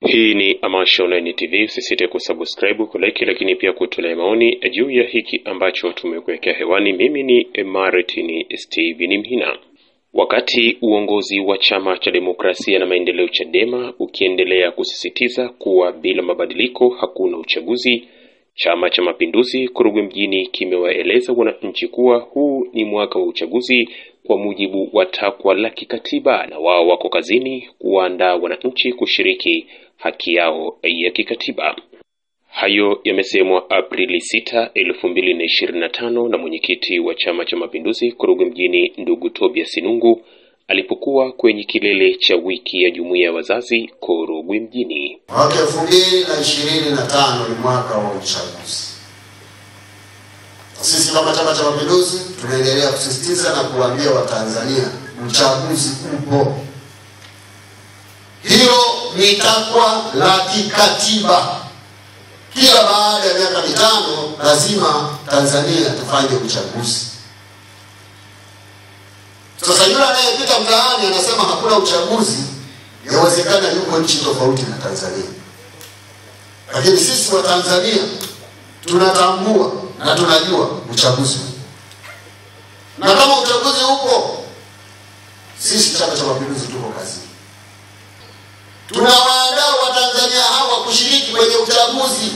Hii ni Amasha Online TV. Usisite kusubscribe, kulike, lakini pia kutolea maoni juu ya hiki ambacho tumekuwekea hewani. Mimi ni Martin Steven Mhina. Wakati uongozi wa Chama cha Demokrasia na Maendeleo Chadema ukiendelea kusisitiza kuwa bila mabadiliko hakuna uchaguzi, Chama cha Mapinduzi Korogwe Mjini kimewaeleza wananchi kuwa huu ni mwaka wa uchaguzi kwa mujibu wa takwa la kikatiba, na wao wako kazini kuandaa wananchi kushiriki haki yao ya kikatiba. Hayo yamesemwa Aprili 6, 2025 na mwenyekiti wa Chama cha Mapinduzi Korogwe Mjini ndugu Tobias Nungu alipokuwa kwenye kilele cha wiki ya jumuiya ya wazazi Korogwe Mjini. Mwaka 2025 ni mwaka wa uchaguzi. Sisi kama Chama cha Mapinduzi tunaendelea kusisitiza na kuwaambia Watanzania uchaguzi upo. Hilo ni takwa la kikatiba. Kila baada ya miaka 5 lazima Tanzania tufanye uchaguzi. Sasa yule anayepita mtaani anasema hakuna uchaguzi, inawezekana yuko nchi tofauti na Tanzania. Lakini sisi wa Tanzania tunatambua na tunajua uchaguzi. Na kama uchaguzi upo, sisi Chama cha Mapinduzi tuko kazini. Tunawaandaa Watanzania hawa kushiriki kwenye uchaguzi.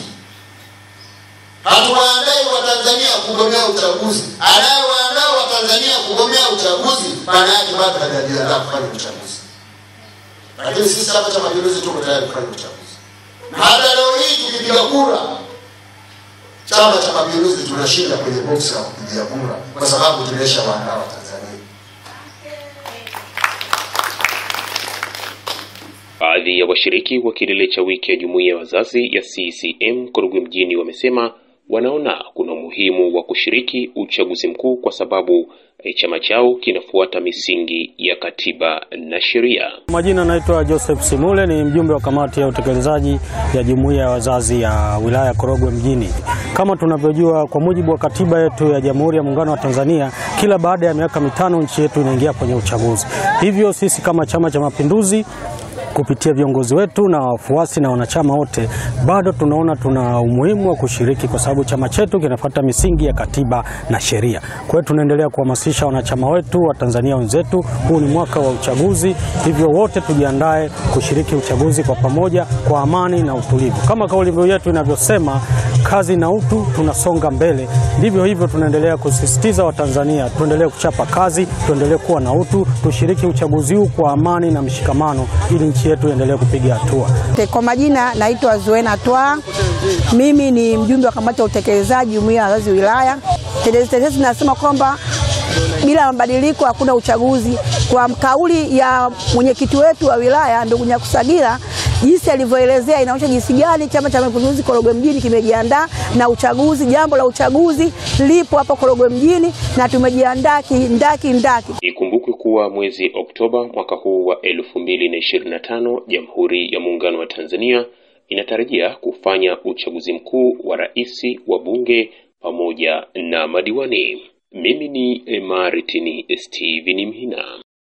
Hatuwaandai Watanzania kugombea uchaguzi. Anayewaandaa Watanzania kugombea uchaguzi, maana yake bado hajajiandaa kufanya uchaguzi. Lakini sisi Chama cha Mapinduzi tuko tayari kufanya uchaguzi. Na hata leo hii tukipiga kura, Chama cha Mapinduzi tunashinda kwenye box ya kupigia kura kwa sababu tumeshawaandaa Watanzania. Baadhi ya washiriki wa kilele cha wiki ya jumuiya ya wazazi ya CCM Korogwe Mjini wamesema wanaona kuna umuhimu wa kushiriki uchaguzi mkuu kwa sababu chama chao kinafuata misingi ya katiba na sheria. Majina naitwa Joseph Simule, ni mjumbe wa kamati ya utekelezaji ya jumuiya ya wazazi ya wilaya Korogwe Mjini. Kama tunavyojua, kwa mujibu wa katiba yetu ya Jamhuri ya Muungano wa Tanzania, kila baada ya miaka 5 nchi yetu inaingia kwenye uchaguzi. Hivyo sisi kama Chama cha Mapinduzi kupitia viongozi wetu na wafuasi na wanachama wote, bado tunaona tuna umuhimu wa kushiriki kwa sababu chama chetu kinafuata misingi ya katiba na sheria. Kwa hiyo tunaendelea kuhamasisha wanachama wetu, wa Tanzania wenzetu, huu ni mwaka wa uchaguzi, hivyo wote tujiandae kushiriki uchaguzi kwa pamoja, kwa amani na utulivu. Kama kauli mbiu yetu inavyosema, kazi na utu, tunasonga mbele. Ndivyo hivyo tunaendelea kusisitiza Watanzania, tuendelee kuchapa kazi, tuendelee kuwa na utu, tushiriki uchaguzi huu kwa amani na mshikamano ili nchi yetu endelee kupiga hatua. Kwa majina naitwa Zuena Twa. Mimi ni mjumbe wa kamati ya utekelezaji jumuiya ya wazazi wilaya. Tetesi nasema kwamba bila mabadiliko hakuna uchaguzi. Kwa kauli ya mwenyekiti wetu wa wilaya ndugu Nyakusagira, jinsi alivyoelezea inaonyesha jinsi gani Chama cha Mapinduzi Korogwe Mjini kimejiandaa na uchaguzi. Jambo la uchaguzi lipo hapa Korogwe Mjini na tumejiandaa kindaki. Ikumbukwe kuwa mwezi Oktoba mwaka huu wa 2025 Jamhuri ya Muungano wa Tanzania inatarajia kufanya uchaguzi mkuu wa rais, wa bunge pamoja na madiwani. Mimi ni Martin Steven Mhina.